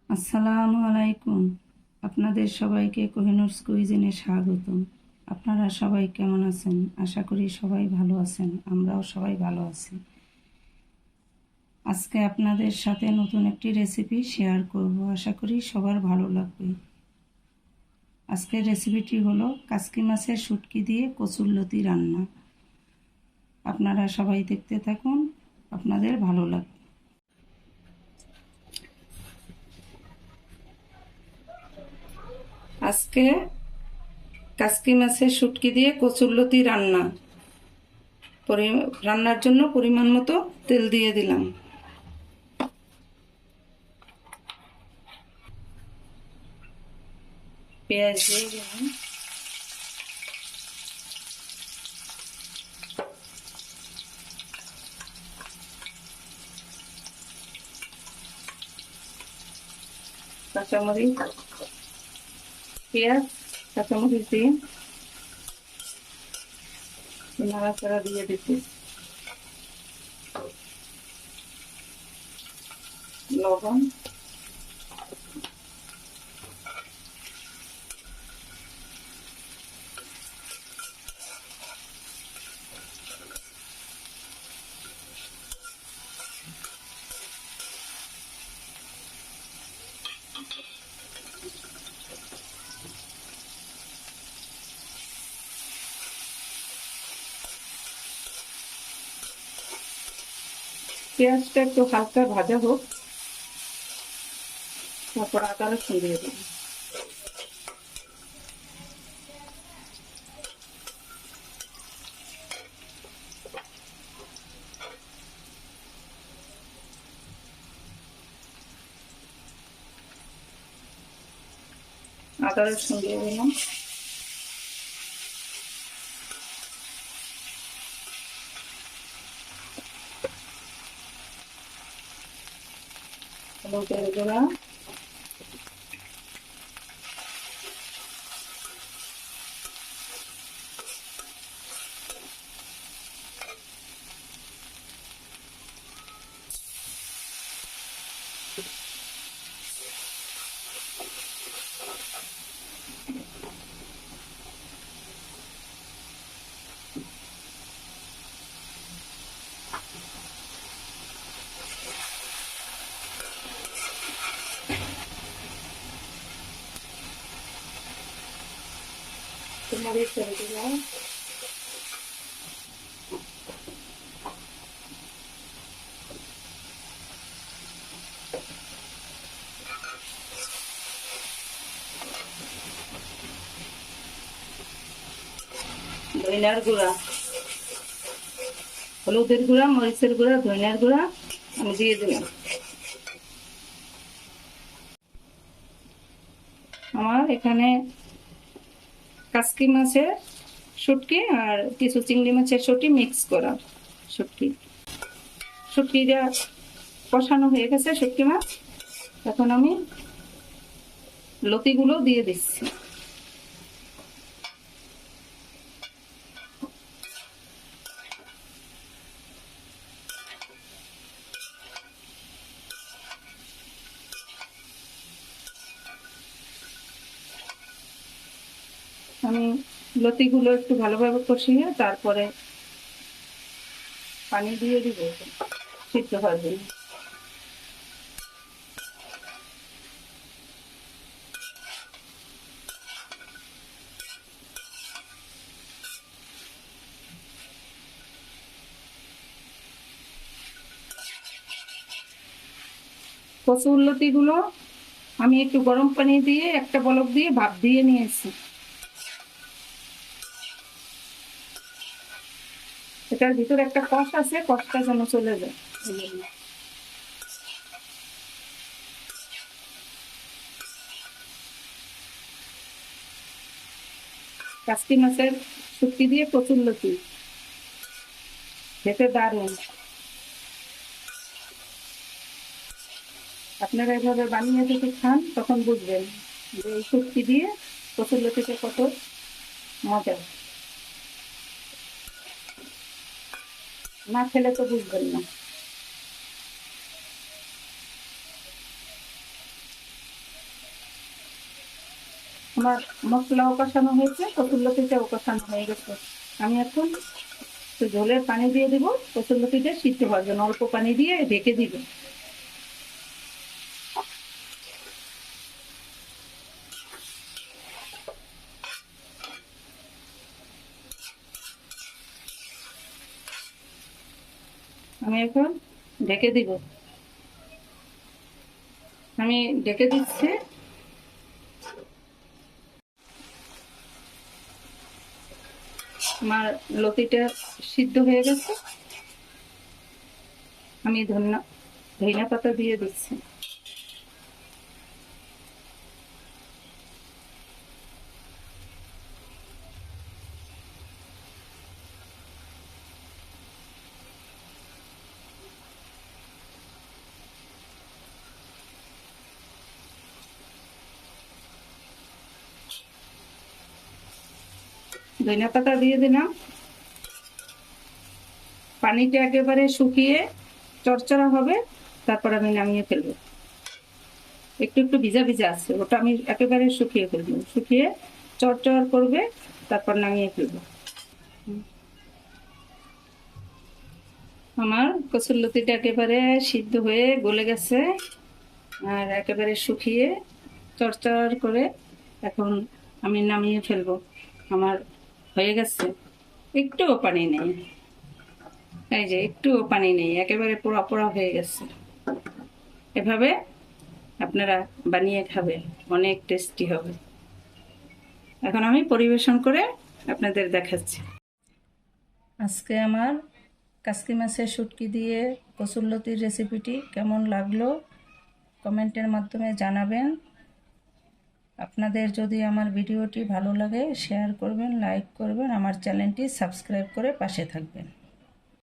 আসসালামু আলাইকুম। আপনাদের সবাইকে কোহিনুরস কুইজিনে স্বাগতম। আপনারা সবাই কেমন আছেন? আশা করি সবাই ভালো আছেন। আমরাও সবাই ভালো আছি। আজকে আপনাদের সাথে নতুন একটি রেসিপি শেয়ার করব। আশা করি সবার ভালো লাগবে। আজকের রেসিপিটি হলো কাসকি মাছের শুটকি দিয়ে কচুরলতি রান্না। আপনারা সবাই দেখতে থাকুন, আপনাদের ভালো লাগবে। আজকে কাসকি মাছের শুটকি দিয়ে কচুরলতি রান্নার জন্য পরিমাণ মতো তেল দিয়ে দিলাম। পেঁয়াজ দিয়ে দিলাম। কাঁচামরিচ, পেঁয়াজ, কাঁচামরিচ দিয়ে নাড়াচাড়া দিয়ে দিচ্ছি। লবণ, পেঁয়াজটা একটু হালকা ভাজা হোক, তারপর আদা রসুন দিয়ে দেবো। আদা রসুন দিয়ে দিলাম। হলুদের গুঁড়া, মরিচের গুঁড়া, ধনিয়ার গুঁড়া, হলুদের গুঁড়া, মরিচের গুঁড়া, ধনিয়ার গুঁড়া আমি দিয়ে দিলাম। আমার এখানে কাসকি মাছের শুটকি আর কিছু চিংড়ি মাছের শুটকি মিক্স করা শুটকিটা কষানো হয়ে গেছে। শুটকি মাছ এখন আমি লতিগুলো দিয়ে দিচ্ছি। আমি লতিগুলো একটু ভালোভাবে কষিয়ে তারপরে পানি দিয়ে দিব সিদ্ধ হওয়ার জন্য। কচুর লতিগুলো আমি একটু গরম পানি দিয়ে একটা বলক দিয়ে ভাপ দিয়ে নিয়েছি। এটার ভিতরে একটা কষ আছে, কষটা যেন চলে যায়। কাসকি মাছের শুটকি দিয়ে কচুরলতি খেতে দারুণ। আপনারা এভাবে বানিয়ে যদি খান তখন বুঝবেন যে এই শুটকি দিয়ে কচুরলতিটা কত মজা। না খেলে তো বুঝবেন না। আমার মশলাও কষানো হয়েছে, কচুরলতিটাও কষানো হয়ে গেছে। আমি এখন একটু ঝোলের পানি দিয়ে দিব, কচুরলতিটা সিদ্ধ হওয়ার জন্য অল্প পানি দিয়ে ঢেকে দিব। আমি এখন ঢেকে দিব। আমি ঢেকে দিচ্ছি। আমার লতিটা সিদ্ধ হয়ে গেছে। আমি ধনিয়া পাতা দিয়ে দিচ্ছি। ধনিয়া পাতা দিয়ে দিলাম। পানিটা একেবারে শুকিয়ে চড়চড়া হবে, তারপর আমি নামিয়ে ফেলবো। একটু একটু ভিজা ভিজা আছে, ওটা আমি একেবারে শুকিয়ে ফেলবো। শুকিয়ে চড়চড় করবে, তারপর নামিয়ে ফেলবো। আমার কচুরলতিটা একেবারে সিদ্ধ হয়ে গলে গেছে আর একেবারে শুকিয়ে চড়চড় করে এখন আমি নামিয়ে ফেলবো। আমার হয়ে গেছে, একটুও পানি নেই। এই যে একটুও পানি নেই, একেবারে পোড়া পোড়া হয়ে গেছে। এভাবে আপনারা বানিয়ে খাবেন, অনেক টেস্টি হবে। এখন আমি পরিবেশন করে আপনাদের দেখাচ্ছি। আজকে আমার কাসকি মাছের শুটকি দিয়ে কচুরলতির রেসিপিটি কেমন লাগলো কমেন্টের মাধ্যমে জানাবেন। আপনাদের যদি আমার ভিডিওটি ভালো লাগে শেয়ার করবেন, লাইক করবেন, আমার চ্যানেলটি সাবস্ক্রাইব করে পাশে থাকবেন।